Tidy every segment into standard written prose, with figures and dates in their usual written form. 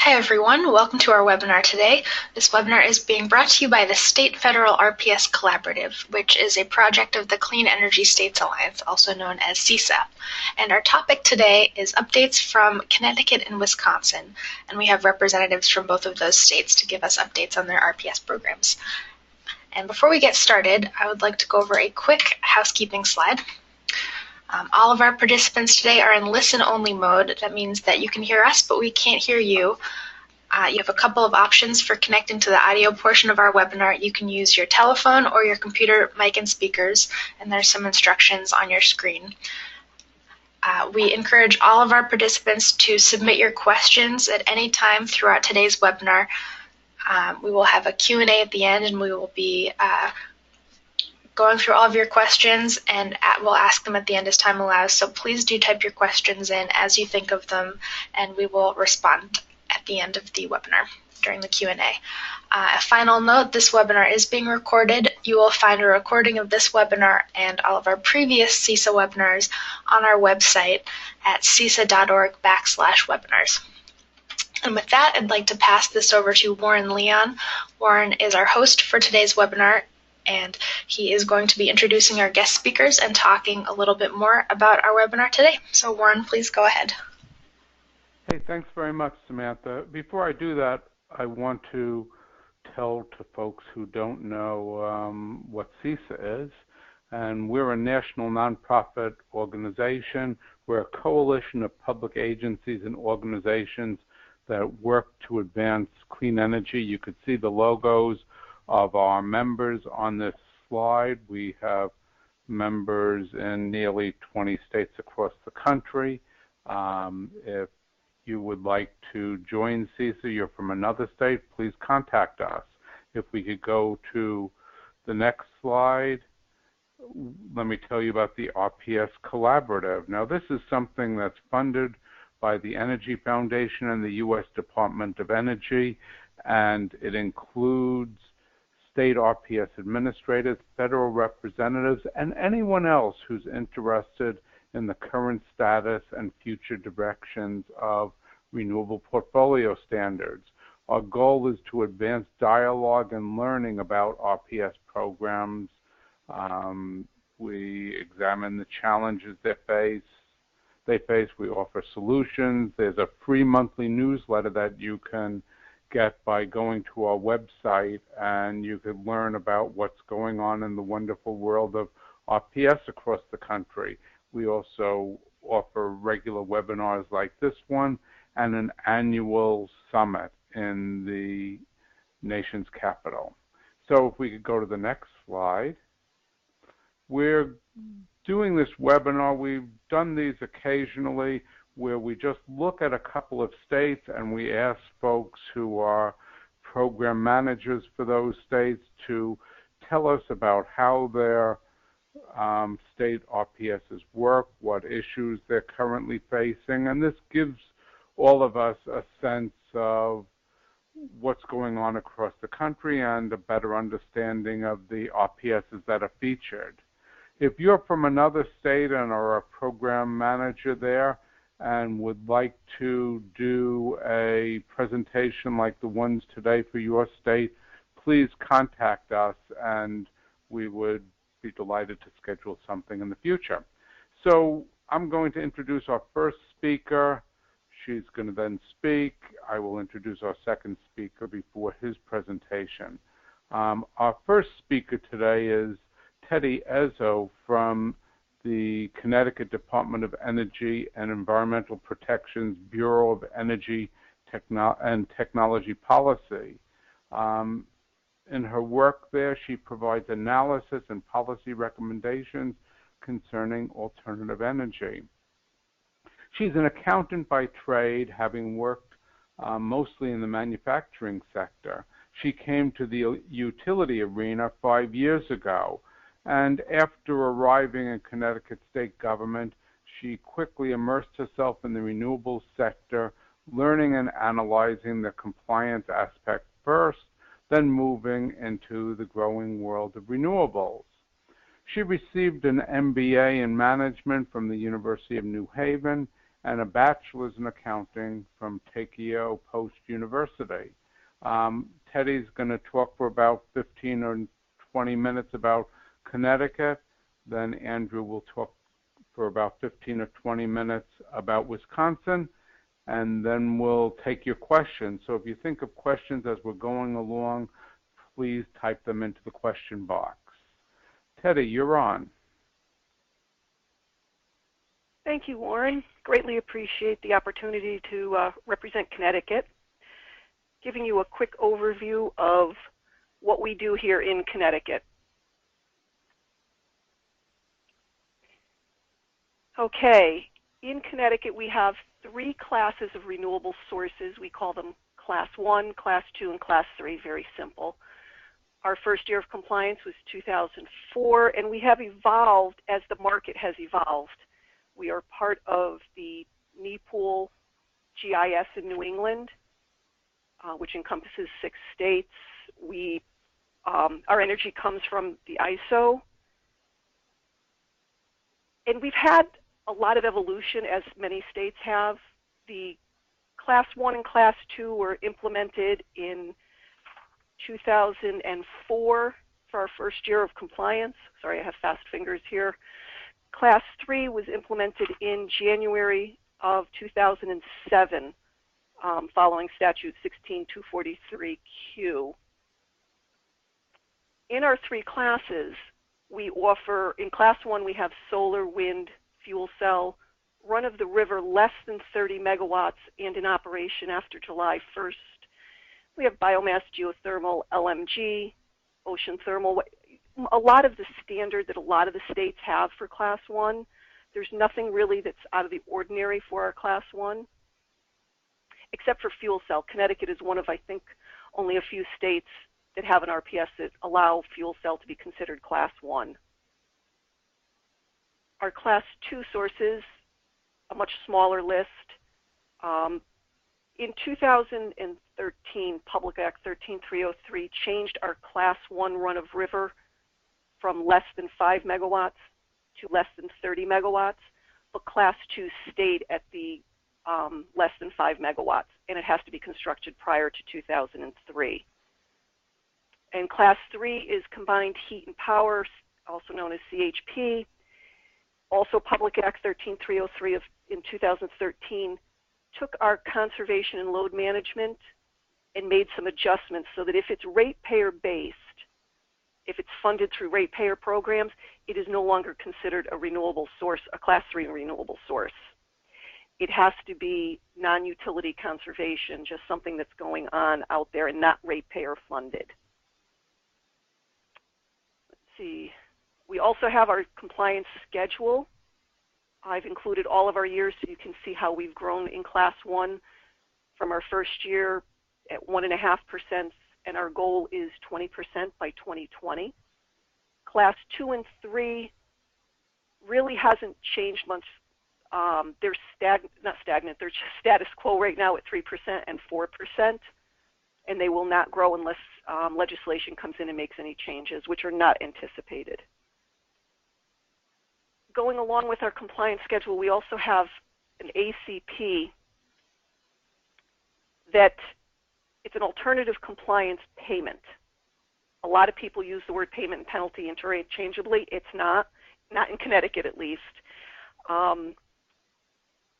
Hi everyone, welcome to our webinar today. This webinar is being brought to you by the State-Federal RPS Collaborative, which is a project of the Clean Energy States Alliance, also known as CESA. And our topic today is updates from Connecticut and Wisconsin, and we have representatives from both of those states to give us updates on their RPS programs. And before we get started, I would like to go over a quick housekeeping slide. All of our participants today are in listen-only mode. That means that you can hear us, but we can't hear you. You have a couple of options for connecting to the audio portion of our webinar. You can use your telephone or your computer mic and speakers, and there's some instructions on your screen. We encourage all of our participants to submit your questions at any time throughout today's webinar. We will have a Q&A at the end, and we will be going through all of your questions, and we'll ask them at the end as time allows. So please do type your questions in as you think of them, and we will respond at the end of the webinar during the Q&A. A final note, this webinar is being recorded. You will find a recording of this webinar and all of our previous CESA webinars on our website at cesa.org/webinars. And with that, I'd like to pass this over to Warren Leon. Warren is our host for today's webinar, and he is going to be introducing our guest speakers and talking a little bit more about our webinar today. So Warren, please go ahead. Hey, thanks very much, Samantha. Before I do that, I want to tell to folks who don't know what CESA is. And we're a national nonprofit organization. We're a coalition of public agencies and organizations that work to advance clean energy. You could see the logos of our members on this slide. We have members in nearly 20 states across the country. If you would like to join CESA, you're from another state, please contact us. If we could go to the next slide, let me tell you about the RPS Collaborative. Now, this is something that's funded by the Energy Foundation and the U.S. Department of Energy, and it includes state RPS administrators, federal representatives, and anyone else who's interested in the current status and future directions of renewable portfolio standards. Our goal is to advance dialogue and learning about RPS programs. We examine the challenges they face. We offer solutions. There's a free monthly newsletter that you can get by going to our website, and you could learn about what's going on in the wonderful world of RPS across the country. We also offer regular webinars like this one and an annual summit in the nation's capital. So if we could go to the next slide. We're doing this webinar. We've done these occasionally where we just look at a couple of states and we ask folks who are program managers for those states to tell us about how their state RPSs work, what issues they're currently facing, and this gives all of us a sense of what's going on across the country and a better understanding of the RPSs that are featured. If you're from another state and are a program manager there, and would like to do a presentation like the ones today for your state, please contact us and we would be delighted to schedule something in the future. So I'm going to introduce our first speaker. She's going to then speak. I will introduce our second speaker before his presentation. Our first speaker today is Teddi Ezzo from the Connecticut Department of Energy and Environmental Protection's Bureau of Energy and Technology Policy. In her work there, she provides analysis and policy recommendations concerning alternative energy. She's an accountant by trade, having worked mostly in the manufacturing sector. She came to the utility arena 5 years ago, and after arriving in Connecticut state government, she quickly immersed herself in the renewables sector, learning and analyzing the compliance aspect first, then moving into the growing world of renewables. She received an MBA in management from the University of New Haven and a bachelor's in accounting from Takeo Post University. Teddy's going to talk for about 15 or 20 minutes about Connecticut. Then Andrew will talk for about 15 or 20 minutes about Wisconsin, and then we'll take your questions. So if you think of questions as we're going along, please type them into the question box. Teddy, you're on. Thank you, Warren. Greatly appreciate the opportunity to represent Connecticut. Giving you a quick overview of what we do here in Connecticut. Okay, in Connecticut we have 3 classes of renewable sources. We call them Class 1, Class 2, and Class 3, very simple. Our first year of compliance was 2004, and we have evolved as the market has evolved. We are part of the NEPOOL GIS in New England, which encompasses 6 states. Our energy comes from the ISO. And we've had a lot of evolution, as many states have. The Class 1 and Class 2 were implemented in 2004 for our first year of compliance. Sorry, I have fast fingers here. Class 3 was implemented in January of 2007, following Statute 16243Q. In our 3 classes, we offer, in Class 1, we have solar, wind, fuel cell, run-of-the-river less than 30 megawatts and in operation after July 1st. We have biomass, geothermal, LMG, ocean thermal, a lot of the standard that a lot of the states have for Class 1. There's nothing really that's out of the ordinary for our Class 1, except for fuel cell. Connecticut is one of, I think, only a few states that have an RPS that allow fuel cell to be considered Class 1. Our Class 2 sources, a much smaller list. In 2013, Public Act 13303 changed our Class 1 run-of-river from less than 5 megawatts to less than 30 megawatts, but Class 2 stayed at the less than 5 megawatts, and it has to be constructed prior to 2003. And Class 3 is combined heat and power, also known as CHP. Also, Public Act 13303 in 2013 took our conservation and load management and made some adjustments so that if it's ratepayer-based, if it's funded through ratepayer programs, it is no longer considered a renewable source, a Class 3 renewable source. It has to be non-utility conservation, just something that's going on out there and not ratepayer funded. Let's see. We also have our compliance schedule. I've included all of our years so you can see how we've grown in Class 1 from our first year at 1.5%, and our goal is 20% by 2020. Class 2 and 3 really hasn't changed much. They're not stagnant, they're just status quo right now at 3% and 4%, and they will not grow unless legislation comes in and makes any changes, which are not anticipated. Going along with our compliance schedule, we also have an ACP that it's an alternative compliance payment. A lot of people use the word payment and penalty interchangeably. It's not in Connecticut at least.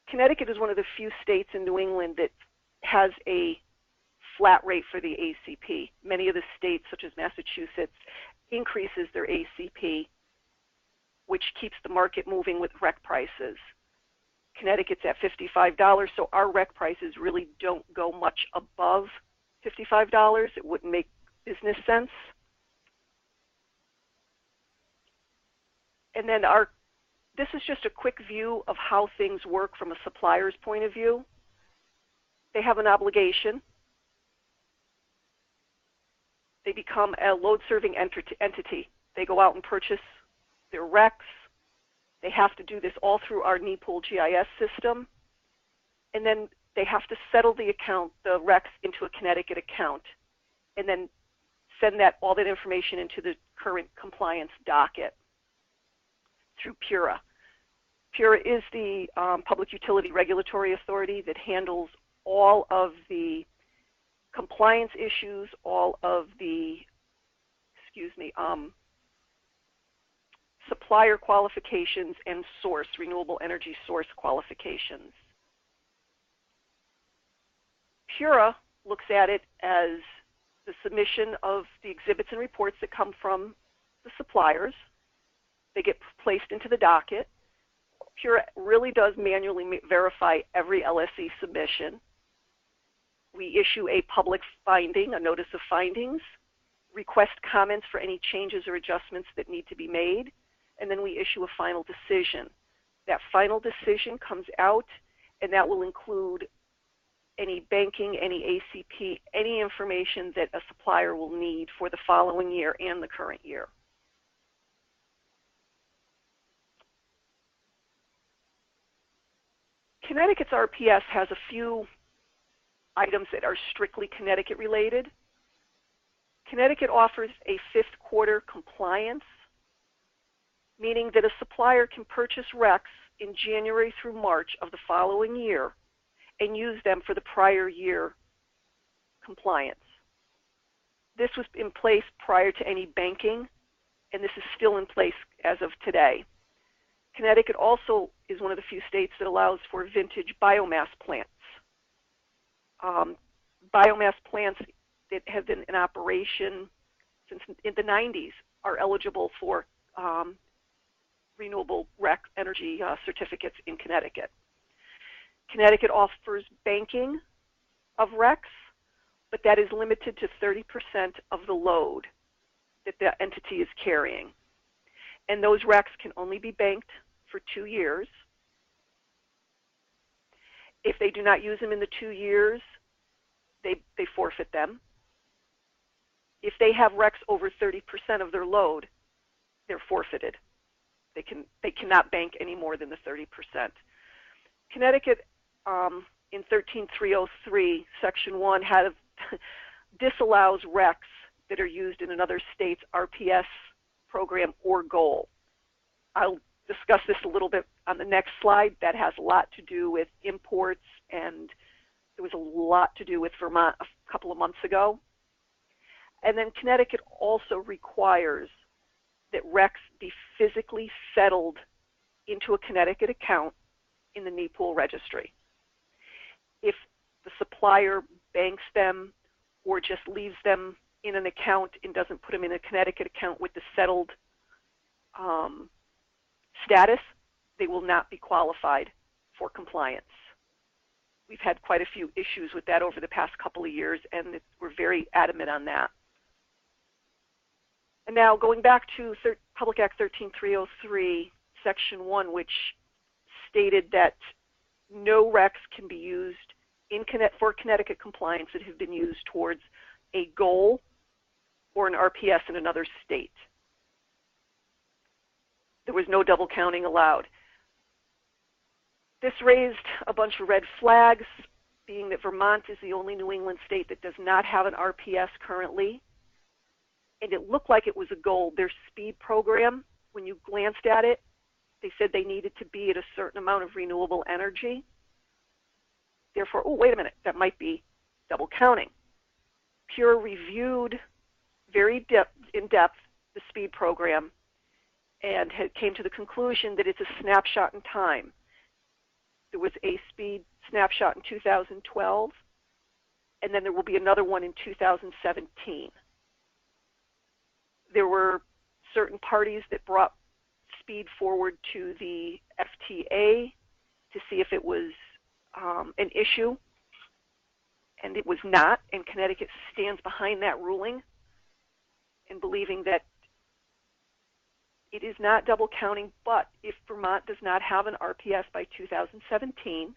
Connecticut is one of the few states in New England that has a flat rate for the ACP. Many of the states, such as Massachusetts, increases their ACP, which keeps the market moving with rec prices. Connecticut's at $55, so our rec prices really don't go much above $55. It wouldn't make business sense. And then this is just a quick view of how things work from a supplier's point of view. They have an obligation. They become a load-serving entity. They go out and purchase their recs. They have to do this all through our NEPOOL GIS system. And then they have to settle the account, the recs, into a Connecticut account, and then send all that information into the current compliance docket through PURA. PURA is the Public Utility Regulatory Authority that handles all of the compliance issues, all of the, supplier qualifications and renewable energy source qualifications. PURA looks at it as the submission of the exhibits and reports that come from the suppliers. They get placed into the docket. PURA really does manually verify every LSE submission. We issue a public finding, a notice of findings, request comments for any changes or adjustments that need to be made, and then we issue a final decision. That final decision comes out, and that will include any banking, any ACP, any information that a supplier will need for the following year and the current year. Connecticut's RPS has a few items that are strictly Connecticut related. Connecticut offers a 5th quarter compliance, meaning that a supplier can purchase RECs in January through March of the following year and use them for the prior year compliance. This was in place prior to any banking, and this is still in place as of today. Connecticut also is one of the few states that allows for vintage biomass plants. Biomass plants that have been in operation since in the 90s are eligible for renewable REC energy certificates in Connecticut. Connecticut offers banking of RECs, but that is limited to 30% of the load that the entity is carrying. And those RECs can only be banked for 2 years. If they do not use them in the 2 years, they forfeit them. If they have RECs over 30% of their load, they're forfeited. They cannot bank any more than the 30%. Connecticut, in 13303, Section 1, disallows RECs that are used in another state's RPS program or goal. I'll discuss this a little bit on the next slide. That has a lot to do with imports, and there was a lot to do with Vermont a couple of months ago. And then Connecticut also requires that RECs be physically settled into a Connecticut account in the NEPOOL registry. If the supplier banks them or just leaves them in an account and doesn't put them in a Connecticut account with the settled status, they will not be qualified for compliance. We've had quite a few issues with that over the past couple of years, and we're very adamant on that. And now going back to Public Act 13303, Section 1, which stated that no RECs can be used for Connecticut compliance that have been used towards a goal or an RPS in another state. There was no double counting allowed. This raised a bunch of red flags, being that Vermont is the only New England state that does not have an RPS currently. And it looked like it was a goal. Their speed program, when you glanced at it, they said they needed to be at a certain amount of renewable energy. Therefore, oh, wait a minute, that might be double counting. PURA reviewed very in depth the speed program and came to the conclusion that it's a snapshot in time. There was a speed snapshot in 2012, and then there will be another one in 2017. There were certain parties that brought speed forward to the FTA to see if it was an issue, and it was not, and Connecticut stands behind that ruling in believing that it is not double counting, but if Vermont does not have an RPS by 2017,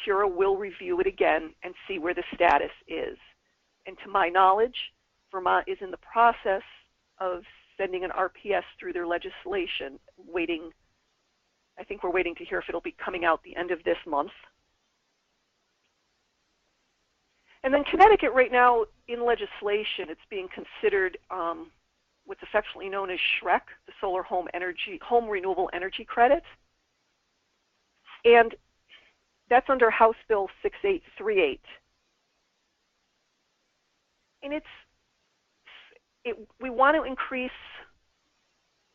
PURA will review it again and see where the status is. And to my knowledge, Vermont is in the process of sending an RPS through their legislation, I think we're waiting to hear if it'll be coming out the end of this month. And then Connecticut right now in legislation, it's being considered what's affectionately known as SHREC, the Solar Home Renewable Energy Credit. And that's under House Bill 6838. And we want to increase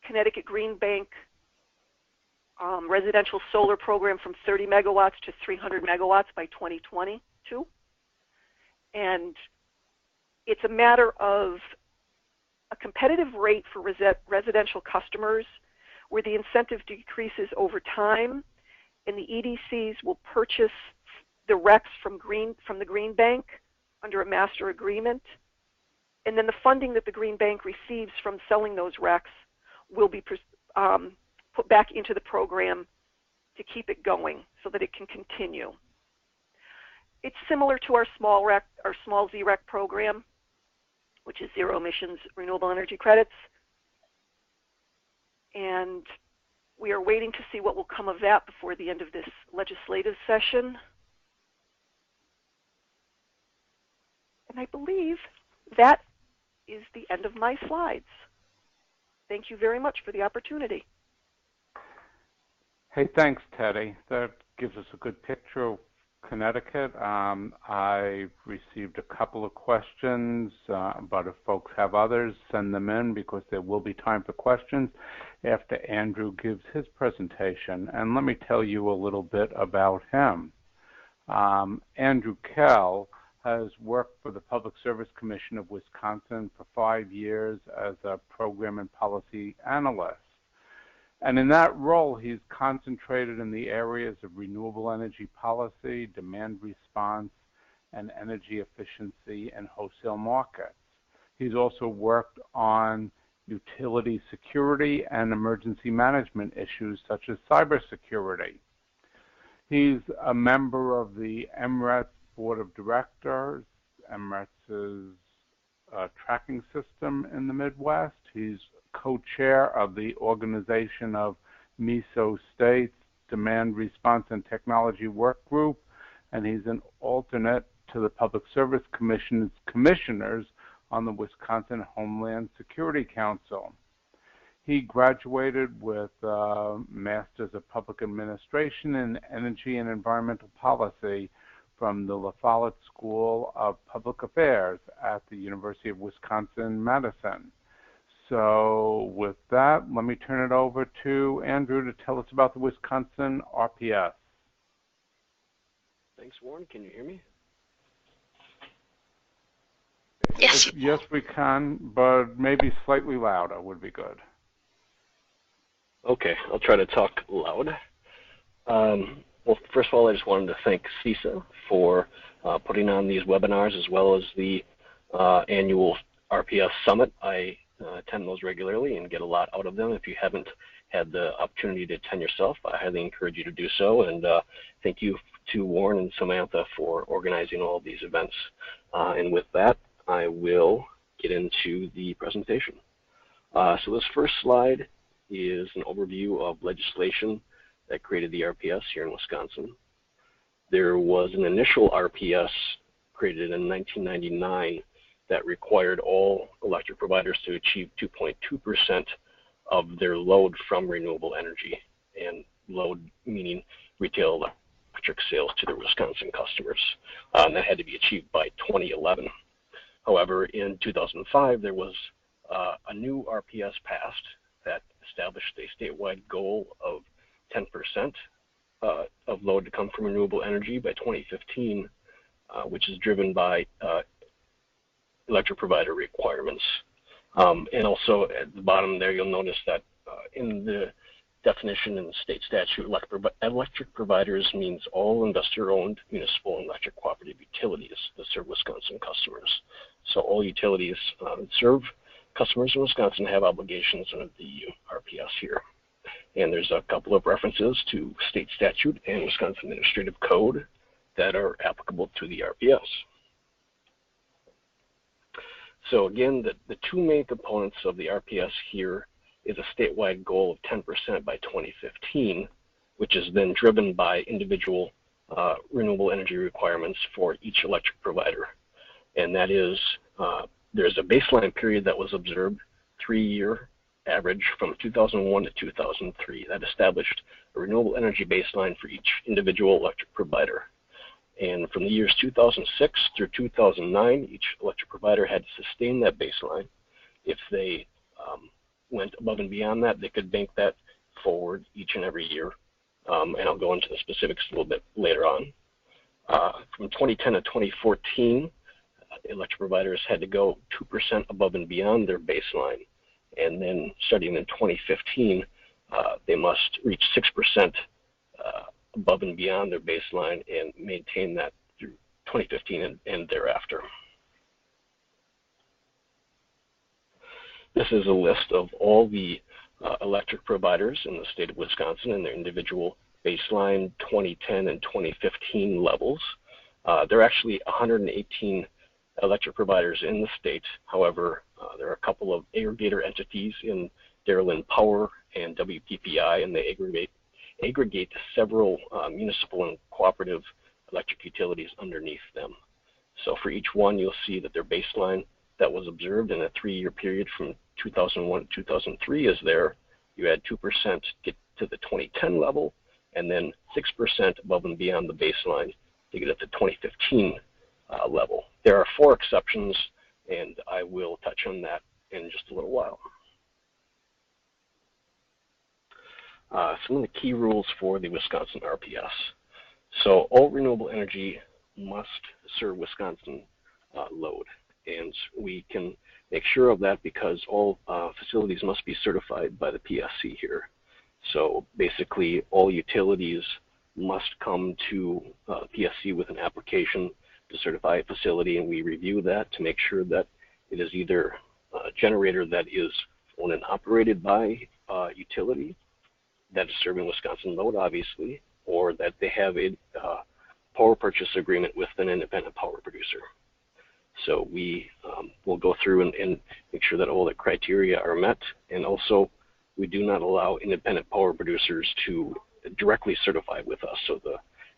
Connecticut Green Bank residential solar program from 30 megawatts to 300 megawatts by 2022. And it's a matter of a competitive rate for residential customers where the incentive decreases over time, and the EDCs will purchase the RECs from the Green Bank under a master agreement. And then the funding that the Green Bank receives from selling those RECs will be put back into the program to keep it going so that it can continue. It's similar to our small ZREC program, which is zero emissions renewable energy credits. And we are waiting to see what will come of that before the end of this legislative session. And I believe that is the end of my slides. Thank you very much for the opportunity. Hey, thanks, Teddi. That gives us a good picture of Connecticut. I received a couple of questions, but if folks have others, send them in because there will be time for questions after Andrew gives his presentation. And let me tell you a little bit about him. Andrew Kell has worked for the Public Service Commission of Wisconsin for 5 years as a program and policy analyst. And in that role, he's concentrated in the areas of renewable energy policy, demand response, and energy efficiency and wholesale markets. He's also worked on utility security and emergency management issues such as cybersecurity. He's a member of the MRETS Board of Directors. MRETS is a tracking system in the Midwest. He's co-chair of the Organization of MESO States Demand Response and Technology Work Group, and he's an alternate to the Public Service Commission's commissioners on the Wisconsin Homeland Security Council. He graduated with a Master's of Public Administration in Energy and Environmental Policy from the La Follette School of Public Affairs at the University of Wisconsin-Madison. So with that, let me turn it over to Andrew to tell us about the Wisconsin RPS. Thanks, Warren. Can you hear me? Yes. Yes, we can, but maybe slightly louder would be good. Okay, I'll try to talk loud. Well, first of all, I just wanted to thank CISA for putting on these webinars as well as the annual RPS Summit. I attend those regularly and get a lot out of them. If you haven't had the opportunity to attend yourself, I highly encourage you to do so. And thank you to Warren and Samantha for organizing all of these events. And with that, I will get into the presentation. So this first slide is an overview of legislation that created the RPS here in Wisconsin. There was an initial RPS created in 1999 that required all electric providers to achieve 2.2% of their load from renewable energy, and load meaning retail electric sales to their Wisconsin customers. That had to be achieved by 2011. However, in 2005, there was a new RPS passed that established a statewide goal of 10% of load to come from renewable energy by 2015, which is driven by electric provider requirements. And also at the bottom there, you'll notice that in the definition in the state statute, electric providers means all investor-owned municipal and electric cooperative utilities that serve Wisconsin customers. So all utilities that serve customers in Wisconsin have obligations under the RPS here. And there's a couple of references to state statute and Wisconsin Administrative Code that are applicable to the RPS. So again, the two main components of the RPS here is a statewide goal of 10% by 2015, which is then driven by individual renewable energy requirements for each electric provider. And that is, there's a baseline period that was observed, 3-year average from 2001 to 2003 that established a renewable energy baseline for each individual electric provider. And from the years 2006 through 2009, each electric provider had to sustain that baseline. If they went above and beyond that, they could bank that forward each and every year. And I'll go into the specifics a little bit later on. From 2010 to 2014, electric providers had to go 2% above and beyond their baseline. And then starting in 2015, they must reach 6% above and beyond their baseline and maintain that through 2015 and thereafter. This is a list of all the electric providers in the state of Wisconsin and their individual baseline 2010 and 2015 levels. There are actually 118 electric providers in the state. However, there are a couple of aggregator entities in Dairyland Power and WPPI, and they aggregate several municipal and cooperative electric utilities underneath them. So for each one, you'll see that their baseline that was observed in a 3-year period from 2001 to 2003 is there. You add 2% to get to the 2010 level, and then 6% above and beyond the baseline to get at the 2015 level. There are 4 exceptions, and I will touch on that in just a little while. Some of the key rules for the Wisconsin RPS. So all renewable energy must serve Wisconsin load, and we can make sure of that because all facilities must be certified by the PSC here. So basically all utilities must come to PSC with an application to certify a facility, and we review that to make sure that it is either a generator that is owned and operated by a utility that is serving Wisconsin load, obviously, or that they have a power purchase agreement with an independent power producer. So we will go through and make sure that all the criteria are met, and also we do not allow independent power producers to directly certify with us, so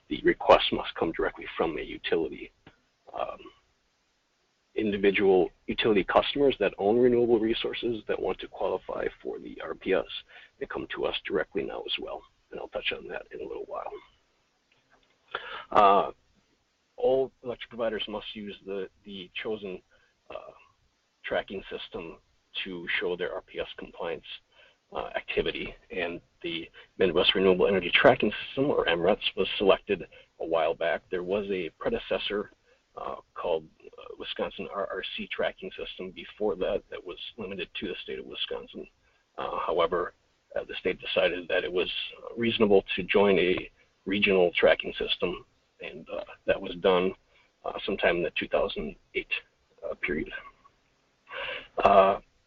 the request must come directly from a utility. Individual utility customers that own renewable resources that want to qualify for the RPS, they come to us directly now as well, and I'll touch on that in a little while. All electric providers must use the chosen tracking system to show their RPS compliance activity, and the Midwest Renewable Energy Tracking System, or MRETS, was selected a while back. There was a predecessor called Wisconsin RRC Tracking System before that was limited to the state of Wisconsin. However, the state decided that it was reasonable to join a regional tracking system, and that was done sometime in the 2008 period.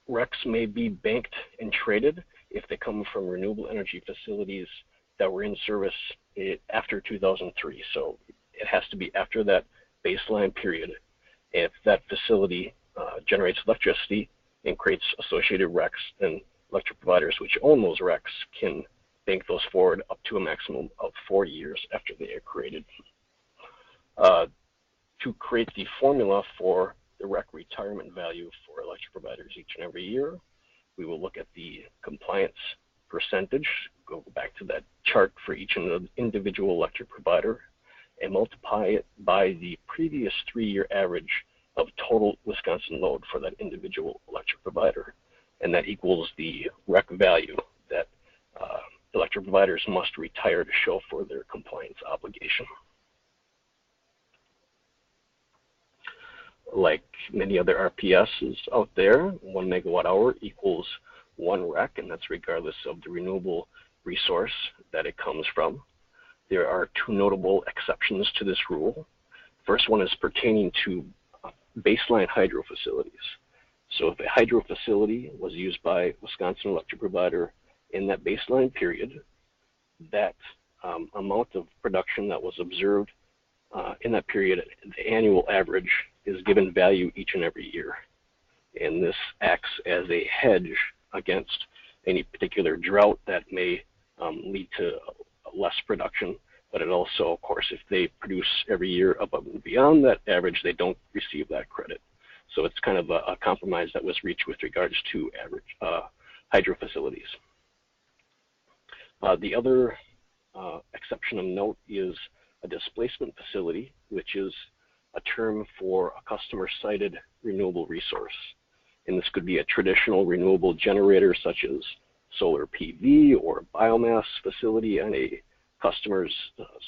RECs may be banked and traded if they come from renewable energy facilities that were in service after 2003. So it has to be after that baseline period. If that facility generates electricity and creates associated RECs, then electric providers which own those RECs can bank those forward up to a maximum of 4 years after they are created. To create the formula for the REC retirement value for electric providers each and every year, we will look at the compliance percentage, go back to that chart for each individual electric provider, and multiply it by the previous 3-year average of total Wisconsin load for that individual electric provider. And that equals the REC value that electric providers must retire to show for their compliance obligation. Like many other RPSs out there, 1 megawatt hour equals 1 REC, and that's regardless of the renewable resource that it comes from. There are 2 notable exceptions to this rule. First one is pertaining to baseline hydro facilities. So if a hydro facility was used by Wisconsin electric provider in that baseline period, that amount of production that was observed in that period, the annual average, is given value each and every year. And this acts as a hedge against any particular drought that may lead to less production. But it also, of course, if they produce every year above and beyond that average, they don't receive that credit. So it's kind of a compromise that was reached with regards to average hydro facilities. The other exception of note is a displacement facility, which is a term for a customer-sited renewable resource. And this could be a traditional renewable generator such as solar PV or a biomass facility on a customer's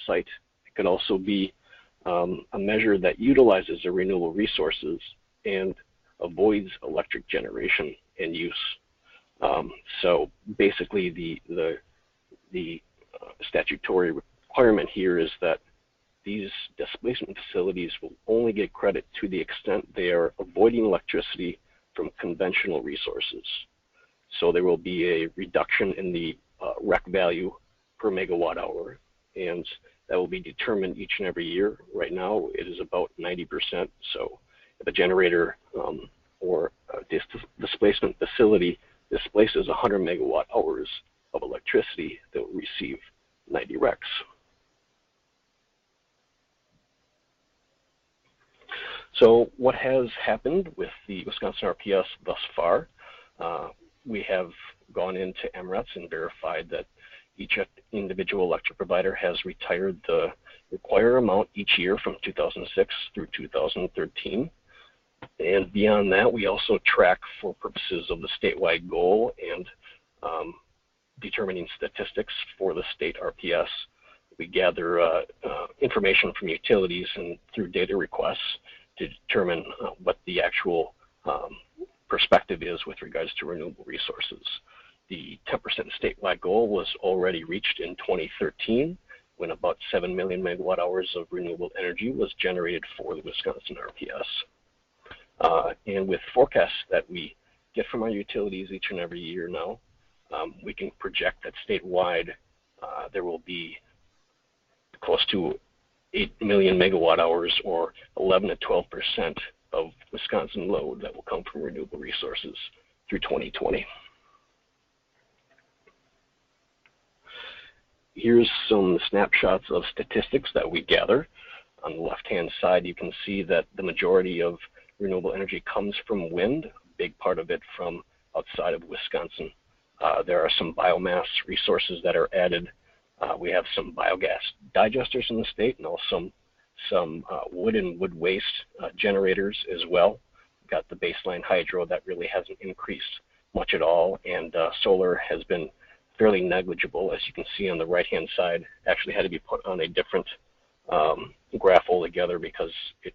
site. It could also be a measure that utilizes the renewable resources and avoids electric generation and use. So basically the statutory requirement here is that these displacement facilities will only get credit to the extent they are avoiding electricity from conventional resources. So there will be a reduction in the REC value per megawatt hour, and that will be determined each and every year. Right now it is about 90%. So if a generator or a displacement facility displaces 100 megawatt hours of electricity, they will receive 90 RECs. So what has happened with the Wisconsin RPS thus far? We have gone into MRETs and verified that each individual electric provider has retired the required amount each year from 2006 through 2013. And beyond that, we also track for purposes of the statewide goal and determining statistics for the state RPS. We gather information from utilities and through data requests to determine what the actual perspective is with regards to renewable resources. The 10% statewide goal was already reached in 2013 when about 7 million megawatt hours of renewable energy was generated for the Wisconsin RPS. And with forecasts that we get from our utilities each and every year now, we can project that statewide there will be close to 8 million megawatt hours, or 11 to 12% of Wisconsin load that will come from renewable resources through 2020. Here's some snapshots of statistics that we gather. On the left-hand side, you can see that the majority of renewable energy comes from wind, a big part of it from outside of Wisconsin. There are some biomass resources that are added. We have some biogas digesters in the state, and also some wood and wood waste generators as well. We've got the baseline hydro that really hasn't increased much at all, and solar has been fairly negligible. As you can see on the right-hand side, actually had to be put on a different graph altogether because it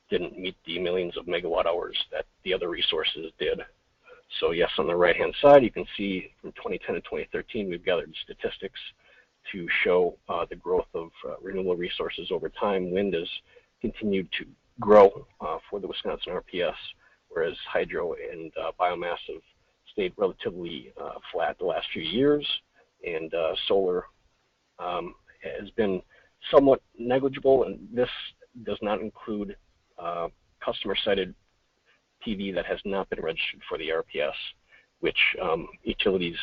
didn't meet the millions of megawatt hours that the other resources did. So yes, on the right-hand side, you can see from 2010 to 2013, we've gathered statistics to show the growth of renewable resources over time. Wind has continued to grow for the Wisconsin RPS, whereas hydro and biomass have stayed relatively flat the last few years, and solar has been somewhat negligible, and this does not include customer-sited PV that has not been registered for the RPS, which utilities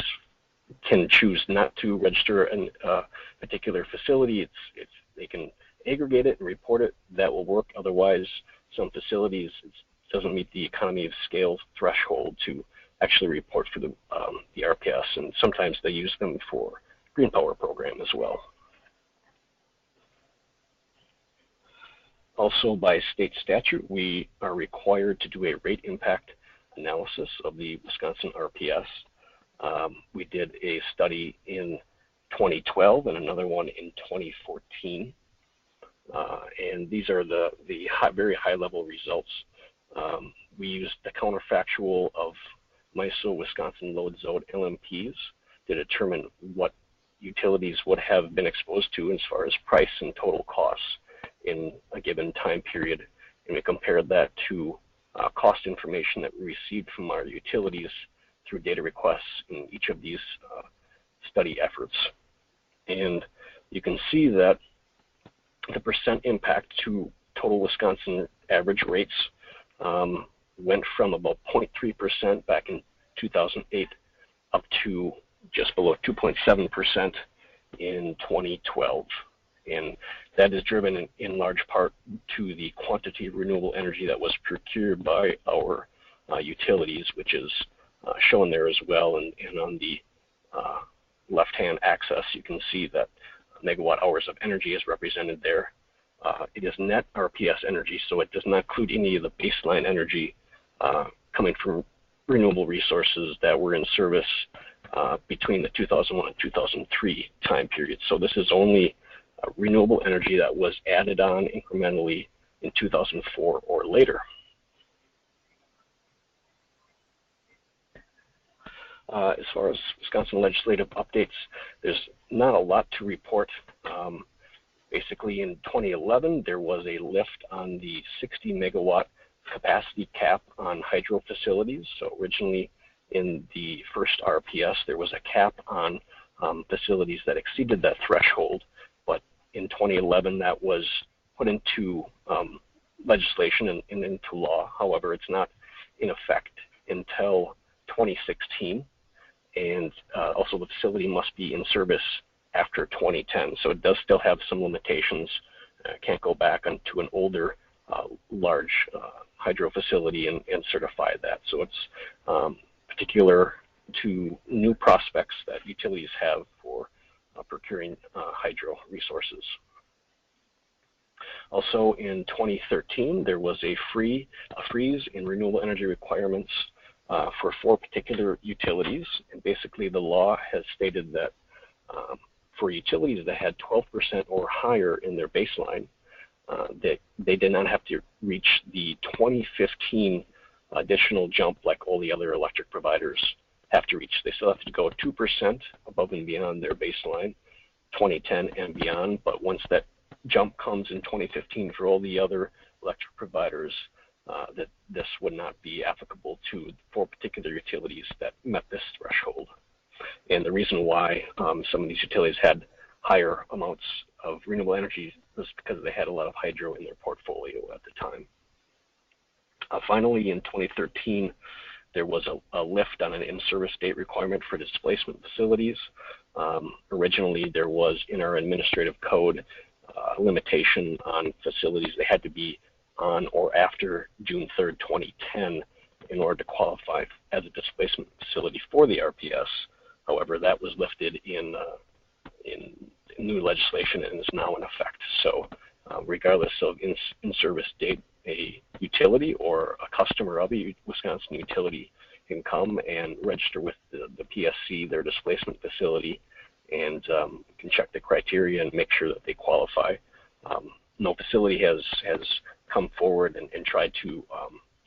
can choose not to register a particular facility. They can aggregate it and report it. That will work. Otherwise, some facilities, it doesn't meet the economy of scale threshold to actually report for the RPS, and sometimes they use them for green power program as well. Also, by state statute, we are required to do a rate impact analysis of the Wisconsin RPS. We did a study in 2012 and another one in 2014. And these are the very high-level results. We used the counterfactual of MISO Wisconsin load zone LMPs to determine what utilities would have been exposed to as far as price and total costs in a given time period. And we compared that to cost information that we received from our utilities through data requests in each of these study efforts. And you can see that the percent impact to total Wisconsin average rates went from about 0.3% back in 2008 up to just below 2.7% in 2012. And that is driven in large part to the quantity of renewable energy that was procured by our utilities, which is shown there as well. And on the left-hand axis, you can see that megawatt hours of energy is represented there. It is net RPS energy, so it does not include any of the baseline energy coming from renewable resources that were in service between the 2001 and 2003 time period. So this is only renewable energy that was added on incrementally in 2004 or later. As far as Wisconsin legislative updates, there's not a lot to report. Basically, in 2011, there was a lift on the 60 megawatt capacity cap on hydro facilities. So originally in the first RPS, there was a cap on facilities that exceeded that threshold. But in 2011, that was put into legislation and into law. However, it's not in effect until 2016. And also the facility must be in service after 2010. So it does still have some limitations. Can't go back onto an older large hydro facility and certify that. So it's particular to new prospects that utilities have for procuring hydro resources. Also in 2013, there was a freeze in renewable energy requirements for 4 particular utilities. And basically the law has stated that for utilities that had 12% or higher in their baseline, that they did not have to reach the 2015 additional jump like all the other electric providers have to reach. They still have to go 2% above and beyond their baseline, 2010 and beyond. But once that jump comes in 2015 for all the other electric providers, that this would not be applicable to 4 particular utilities that met this threshold. And the reason why some of these utilities had higher amounts of renewable energy was because they had a lot of hydro in their portfolio at the time. Finally, in 2013, there was a lift on an in-service date requirement for displacement facilities. Originally, there was in our administrative code a limitation on facilities. They had to be on or after June 3rd, 2010 in order to qualify as a displacement facility for the RPS. However, that was lifted in new legislation and is now in effect. So regardless of in-service date, a utility or a customer of a Wisconsin utility can come and register with the PSC, their displacement facility, and can check the criteria and make sure that they qualify. No facility has come forward and tried to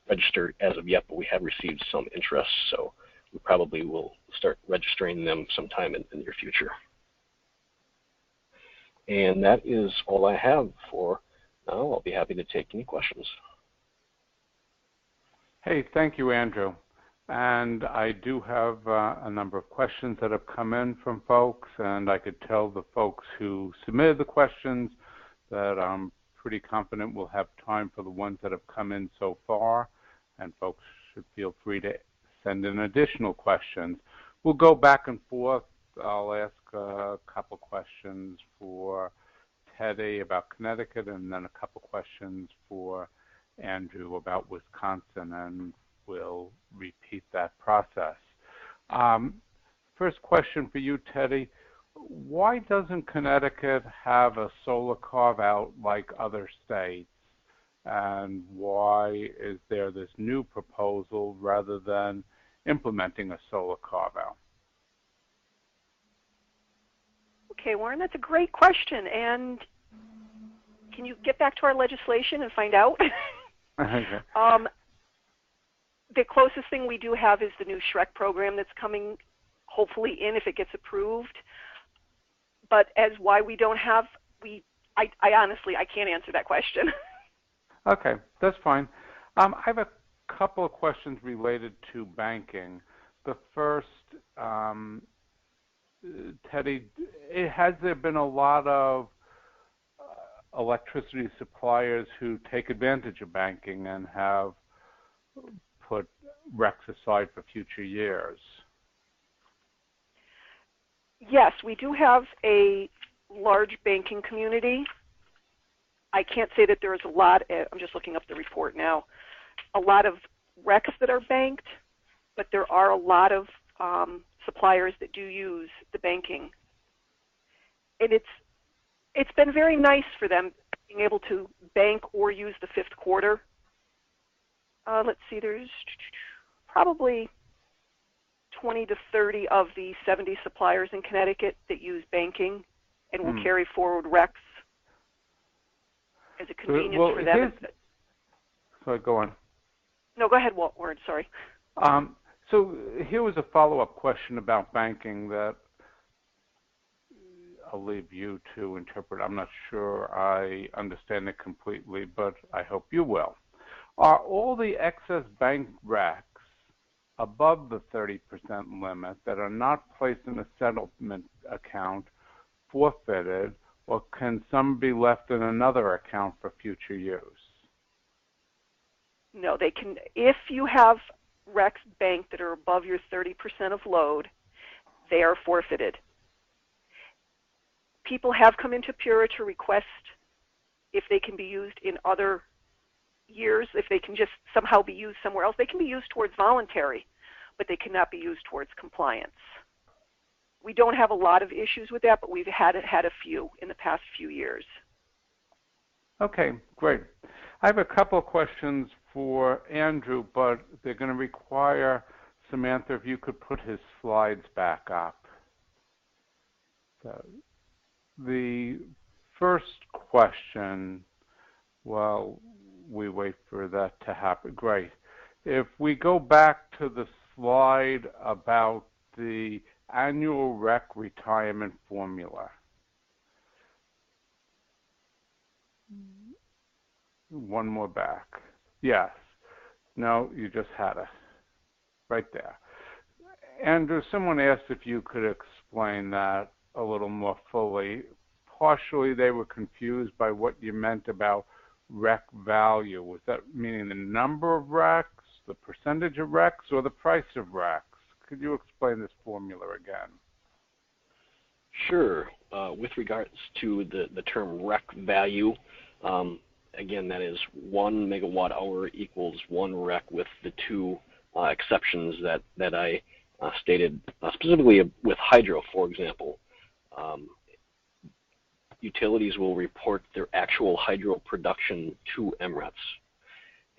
register as of yet, but we have received some interest, so we probably will start registering them sometime in the near future. And that is all I have for now. I'll be happy to take any questions. Hey, thank you, Andrew. And I do have a number of questions that have come in from folks, and I could tell the folks who submitted the questions that I'm pretty confident we'll have time for the ones that have come in so far, and folks should feel free to send in additional questions. We'll go back and forth. I'll ask a couple questions for Teddi about Connecticut, and then a couple questions for Andrew about Wisconsin, and we'll repeat that process. First question for you, Teddi. Why doesn't Connecticut have a solar carve-out like other states? And why is there this new proposal rather than implementing a solar carve-out? Okay, Warren, that's a great question. And can you get back to our legislation and find out? Okay. The closest thing we do have is the new SHREC program that's coming, hopefully, in if it gets approved. But as why we don't have, I honestly, I can't answer that question. Okay, that's fine. I have a couple of questions related to banking. The first, Teddi, has there been a lot of electricity suppliers who take advantage of banking and have put RECs aside for future years? Yes, we do have a large banking community. I can't say that there is a lot, I'm just looking up the report now, a lot of RECs that are banked. but there are a lot of suppliers that do use the banking. And it's been very nice for them being able to bank or use the fifth quarter. Let's see, there's probably 20 to 30 of the 70 suppliers in Connecticut that use banking and will carry forward recs as a convenience for them. Sorry, go on. No, go ahead, Warren, sorry. So here was a follow-up question about banking that I'll leave you to interpret. I'm not sure I understand it completely, but I hope you will. Are all the excess bank recs above the 30% limit that are not placed in a settlement account forfeited, or can some be left in another account for future use? No, they can. If you have recs banked that are above your 30% of load, they are forfeited. People have come into PURA to request if they can be used in other years, if they can just somehow be used somewhere else. They can be used towards voluntary, but they cannot be used towards compliance. We don't have a lot of issues with that, but we've had a few in the past few years. Okay, great. I have a couple of questions for Andrew, but they're going to require, Samantha, if you could put his slides back up. So, the first question, well, we wait for that to happen. Great. If we go back to the slide about the annual rec retirement formula. One more back. Yes. No, you just had it. Right there. Andrew, someone asked if you could explain that a little more fully. Partially, they were confused by what you meant about rec value. Was that meaning the number of recs, the percentage of recs, or the price of recs? Could you explain this formula again? Sure. With regards to the term rec value, again, that is 1 megawatt hour equals 1 rec, with the two exceptions that I stated, specifically with hydro, for example. Utilities will report their actual hydro production to MRETs.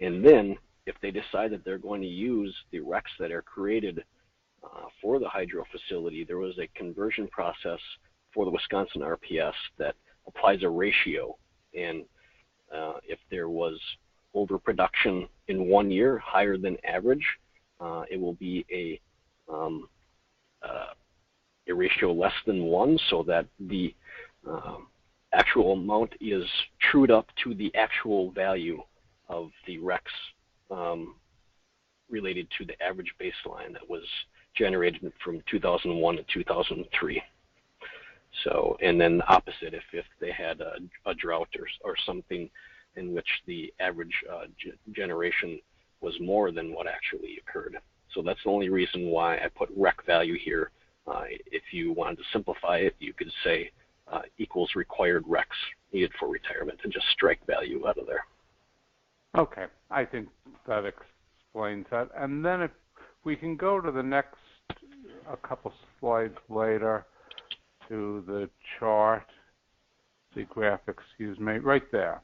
And then, if they decide that they're going to use the recs that are created for the hydro facility, there was a conversion process for the Wisconsin RPS that applies a ratio. And if there was overproduction in 1 year, higher than average, it will be a ratio less than 1, so that the actual amount is trued up to the actual value of the recs related to the average baseline that was generated from 2001 to 2003. So, and then the opposite, if they had a drought or something in which the average generation was more than what actually occurred. So that's the only reason why I put rec value here. If you wanted to simplify it, you could say equals required recs needed for retirement, and just strike value out of there. Okay, I think that explains that. And then if we can go to the next, a couple slides later, to the chart, the graph, excuse me, right there.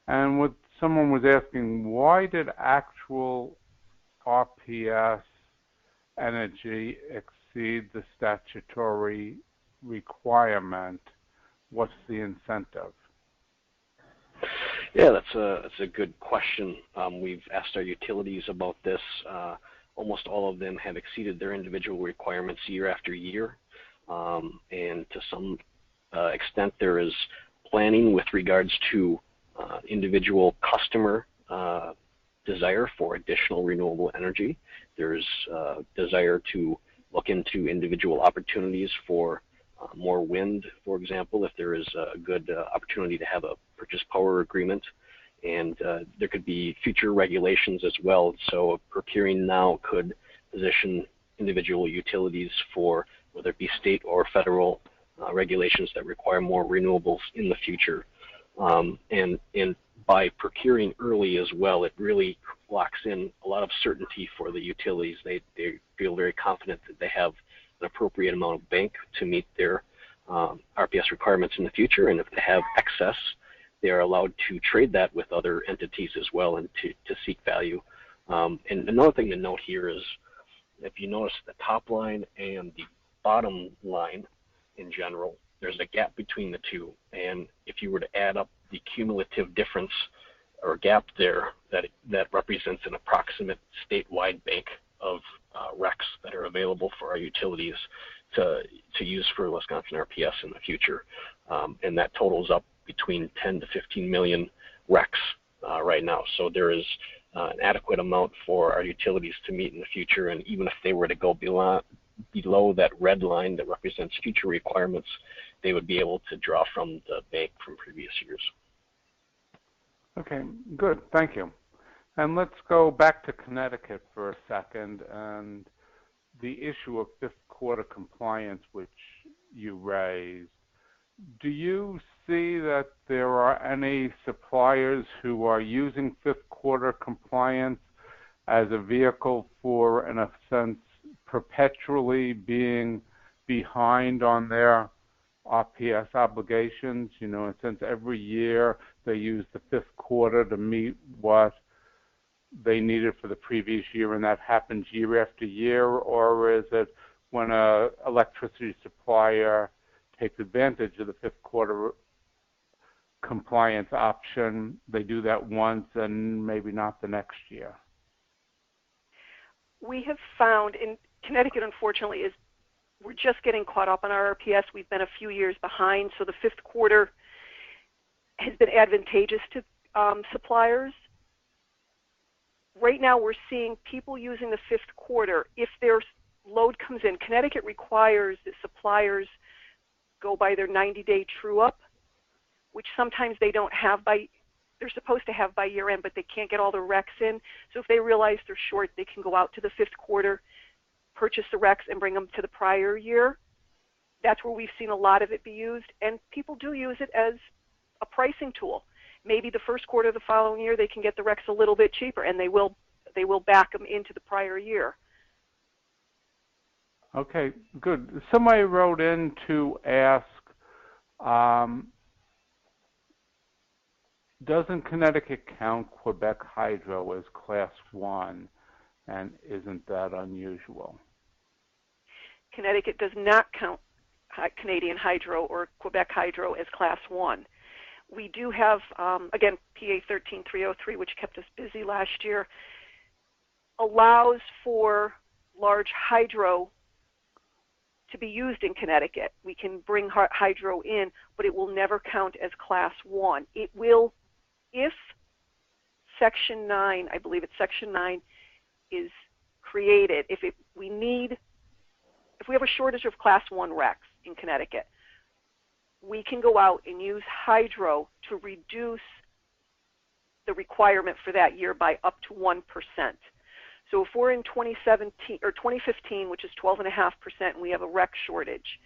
And what someone was asking, why did actual RPS energy exceed the statutory requirement? What's the incentive? Yeah, that's a good question. We've asked our utilities about this. Almost all of them have exceeded their individual requirements year after year. And to some extent, there is planning with regards to individual customer desire for additional renewable energy. There's desire to look into individual opportunities for more wind, for example, if there is a good opportunity to have a purchase power agreement. And there could be future regulations as well. So procuring now could position individual utilities for whether it be state or federal regulations that require more renewables in the future. And by procuring early as well, it really locks in a lot of certainty for the utilities. They feel very confident that they have an appropriate amount of bank to meet their RPS requirements in the future, and if they have excess, they are allowed to trade that with other entities as well and to seek value. And another thing to note here is, if you notice the top line and the bottom line in general, there's a gap between the two, and if you were to add up the cumulative difference or gap there, that represents an approximate statewide bank of RECs that are available for our utilities to use for Wisconsin RPS in the future, and that totals up between 10 to 15 million RECs right now. So there is an adequate amount for our utilities to meet in the future, and even if they were to go below that red line that represents future requirements, they would be able to draw from the bank from previous years. Okay, good, thank you. And let's go back to Connecticut for a second and the issue of fifth quarter compliance, which you raised. Do you see that there are any suppliers who are using fifth quarter compliance as a vehicle for, in a sense, perpetually being behind on their RPS obligations? You know, in a sense, every year they use the fifth quarter to meet what they needed for the previous year, and that happens year after year? Or is it when an electricity supplier takes advantage of the fifth quarter compliance option, they do that once and maybe not the next year? We have found in Connecticut, unfortunately, we're just getting caught up on our RPS. We've been a few years behind, so the fifth quarter has been advantageous to suppliers. Right now, we're seeing people using the fifth quarter. If their load comes in, Connecticut requires that suppliers go by their 90-day true-up, which sometimes they don't have they're supposed to have by year-end, but they can't get all the RECs in. So if they realize they're short, they can go out to the fifth quarter, purchase the RECs, and bring them to the prior year. That's where we've seen a lot of it be used, and people do use it as a pricing tool. Maybe the first quarter of the following year they can get the RECs a little bit cheaper, and they will back them into the prior year. Okay, good. Somebody wrote in to ask, doesn't Connecticut count Quebec Hydro as Class 1, and isn't that unusual? Connecticut does not count Canadian Hydro or Quebec Hydro as Class 1. We do have, again, PA 13303, which kept us busy last year, allows for large hydro to be used in Connecticut. We can bring hydro in, but it will never count as Class 1. It will, if Section 9, I believe it's Section 9, is created, if we have a shortage of Class 1 RECs in Connecticut, we can go out and use hydro to reduce the requirement for that year by up to 1%. So if we're in 2015, which is 12.5%, and we have a REC shortage,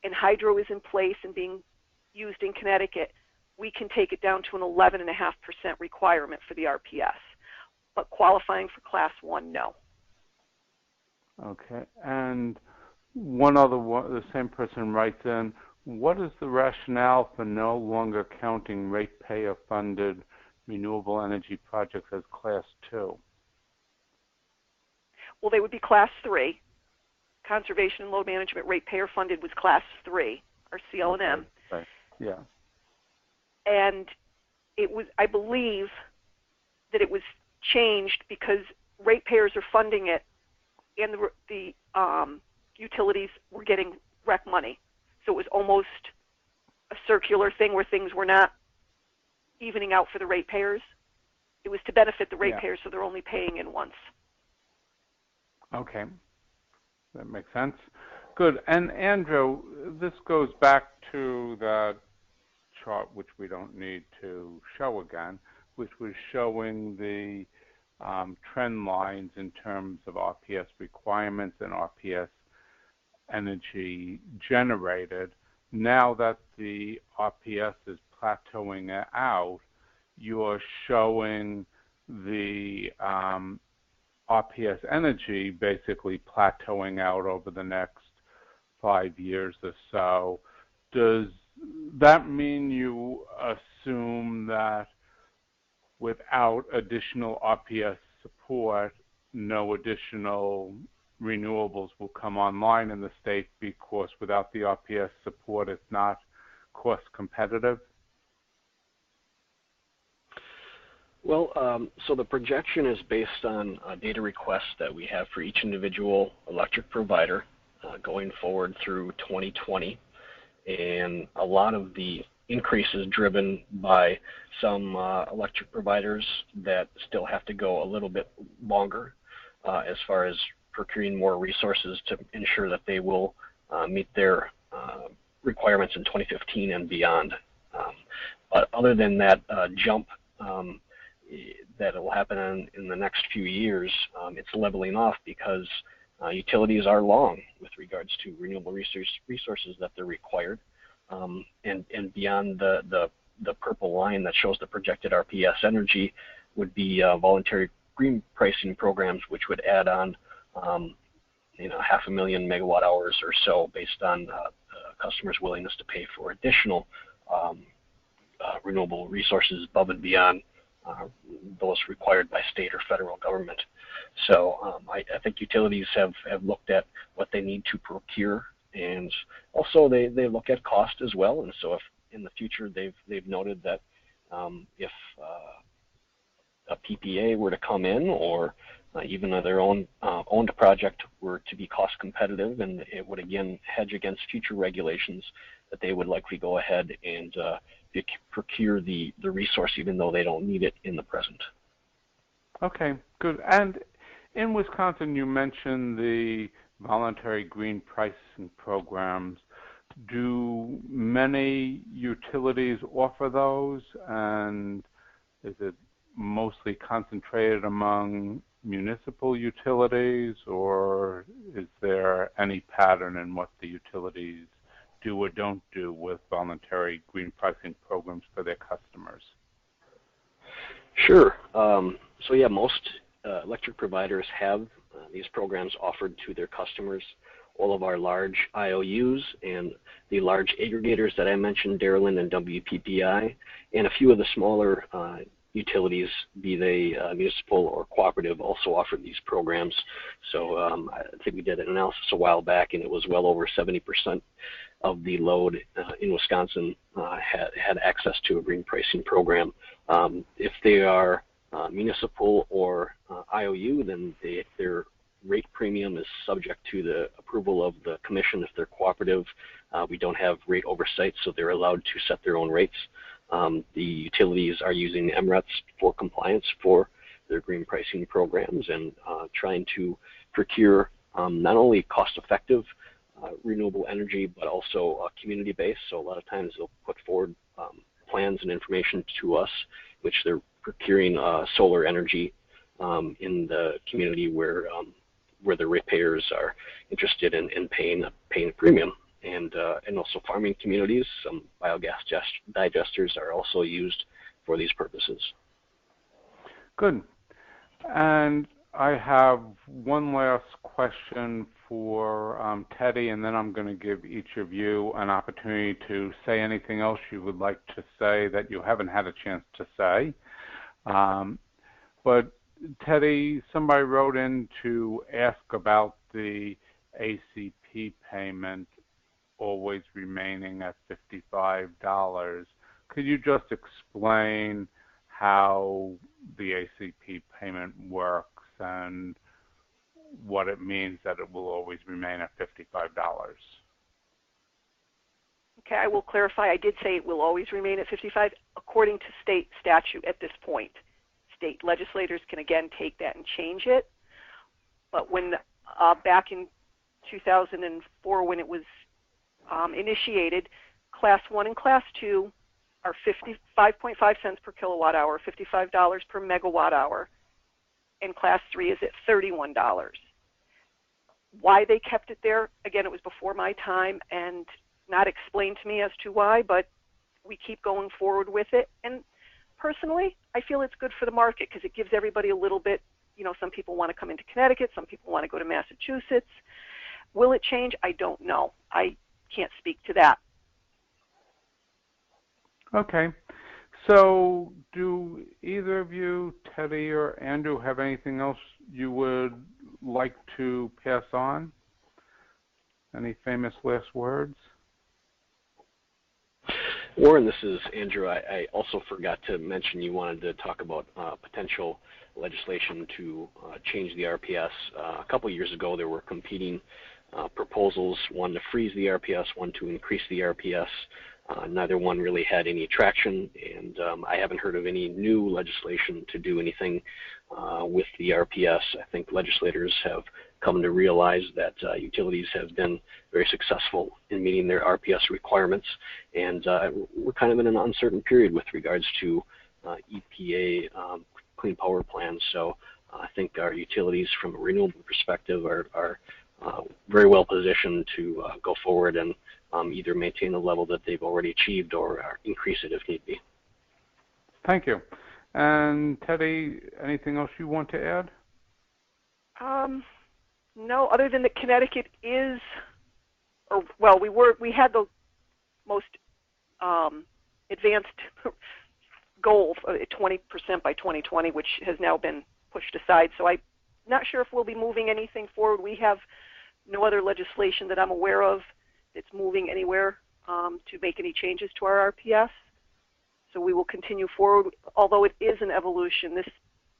and hydro is in place and being used in Connecticut, we can take it down to an 11.5% requirement for the RPS. But qualifying for Class 1, no. Okay, and one other one, the same person writes in, what is the rationale for no longer counting ratepayer-funded renewable energy projects as Class 2? Well, they would be Class 3. Conservation and Load Management ratepayer-funded was Class 3, or CL&M. Right. Yeah. And it was, I believe, that it was changed because ratepayers are funding it, and the utilities were getting REC money. So it was almost a circular thing where things were not evening out for the ratepayers. It was to benefit the ratepayers, so they're only paying in once. Okay, that makes sense. Good. And Andrew, this goes back to the chart, which we don't need to show again, which was showing the trend lines in terms of RPS requirements and RPS energy generated. Now that the RPS is plateauing out, you're showing the RPS energy basically plateauing out over the next 5 years or so. Does that mean you assume that without additional RPS support, no additional renewables will come online in the state because without the RPS support, it's not cost competitive? Well, so the projection is based on data requests that we have for each individual electric provider going forward through 2020. And a lot of the increase is driven by some electric providers that still have to go a little bit longer as far as procuring more resources to ensure that they will meet their requirements in 2015 and beyond. But other than that jump that will happen in the next few years, it's leveling off because utilities are long with regards to renewable resources that they're required. And beyond the purple line that shows the projected RPS energy would be voluntary green pricing programs, which would add on 500,000 megawatt hours or so based on customers' willingness to pay for additional renewable resources above and beyond those required by state or federal government. So I think utilities have looked at what they need to procure, and also they look at cost as well. And so if in the future they've noted that if a PPA were to come in, or even their own owned project were to be cost competitive, and it would again hedge against future regulations, that they would likely go ahead and procure the resource even though they don't need it in the present. Okay, good. And in Wisconsin, you mentioned the voluntary green pricing programs. Do many utilities offer those, and is it mostly concentrated among municipal utilities, or is there any pattern in what the utilities do or don't do with voluntary green pricing programs for their customers? Sure. So yeah, most electric providers have these programs offered to their customers. All of our large IOUs and the large aggregators that I mentioned, Dairyland and WPPI, and a few of the smaller utilities, be they municipal or cooperative, also offer these programs. So I think we did an analysis a while back, and it was well over 70% of the load in Wisconsin had access to a green pricing program. If they are municipal or IOU, then their rate premium is subject to the approval of the commission. If they're cooperative, we don't have rate oversight, so they're allowed to set their own rates. The utilities are using MRETs for compliance for their green pricing programs, and trying to procure not only cost-effective renewable energy, but also community-based. So a lot of times they'll put forward plans and information to us, which they're procuring solar energy in the community where the ratepayers are interested in paying a premium. And also farming communities, some biogas digesters are also used for these purposes. Good. And I have one last question for Teddi, and then I'm going to give each of you an opportunity to say anything else you would like to say that you haven't had a chance to say. But Teddi, somebody wrote in to ask about the ACP payment always remaining at $55. Could you just explain how the ACP payment works and what it means that it will always remain at $55? Okay, I will clarify. I did say it will always remain at 55 according to state statute at this point. State legislators can again take that and change it. But when back in 2004, when it was initiated, Class 1 and Class 2 are 55.5 cents per kilowatt hour, $55 per megawatt hour, and Class 3 is at $31. Why they kept it there, again, it was before my time and not explained to me as to why, but we keep going forward with it. And personally, I feel it's good for the market because it gives everybody a little bit, you know, some people want to come into Connecticut, some people want to go to Massachusetts. Will it change? I don't know. I can't speak to that. Okay. So do either of you, Teddi or Andrew, have anything else you would like to pass on? Any famous last words? Warren, this is Andrew. I also forgot to mention you wanted to talk about potential legislation to change the RPS. A couple years ago, there were competing proposals, one to freeze the RPS, one to increase the RPS. Neither one really had any traction, and I haven't heard of any new legislation to do anything with the RPS. I think legislators have come to realize that utilities have been very successful in meeting their RPS requirements, and we're kind of in an uncertain period with regards to EPA clean power plans. So I think our utilities from a renewable perspective are very well positioned to go forward and either maintain the level that they've already achieved or increase it if need be. Thank you. And Teddi, anything else you want to add? No, other than that Connecticut is, or well, we had the most advanced goal of 20% by 2020, which has now been pushed aside. So I'm not sure if we'll be moving anything forward. We have no other legislation that I'm aware of that's moving anywhere to make any changes to our RPS. So we will continue forward, although it is an evolution.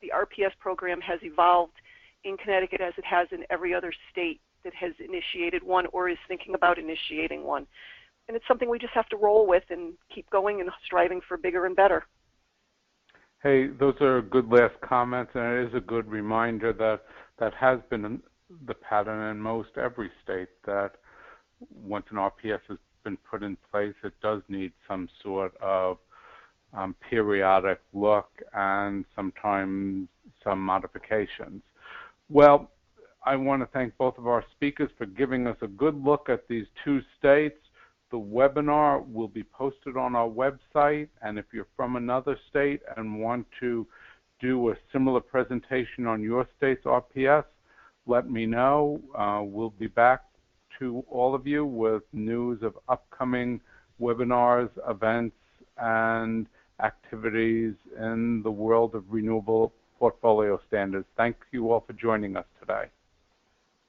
The RPS program has evolved in Connecticut as it has in every other state that has initiated one or is thinking about initiating one. And it's something we just have to roll with and keep going and striving for bigger and better. Hey, those are good last comments, and it is a good reminder that that has been the pattern in most every state, that once an RPS has been put in place, it does need some sort of periodic look and sometimes some modifications. Well, I want to thank both of our speakers for giving us a good look at these two states. The webinar will be posted on our website, and if you're from another state and want to do a similar presentation on your state's RPS, let me know. We'll be back to all of you with news of upcoming webinars, events, and activities in the world of renewable portfolio standards. Thank you all for joining us today.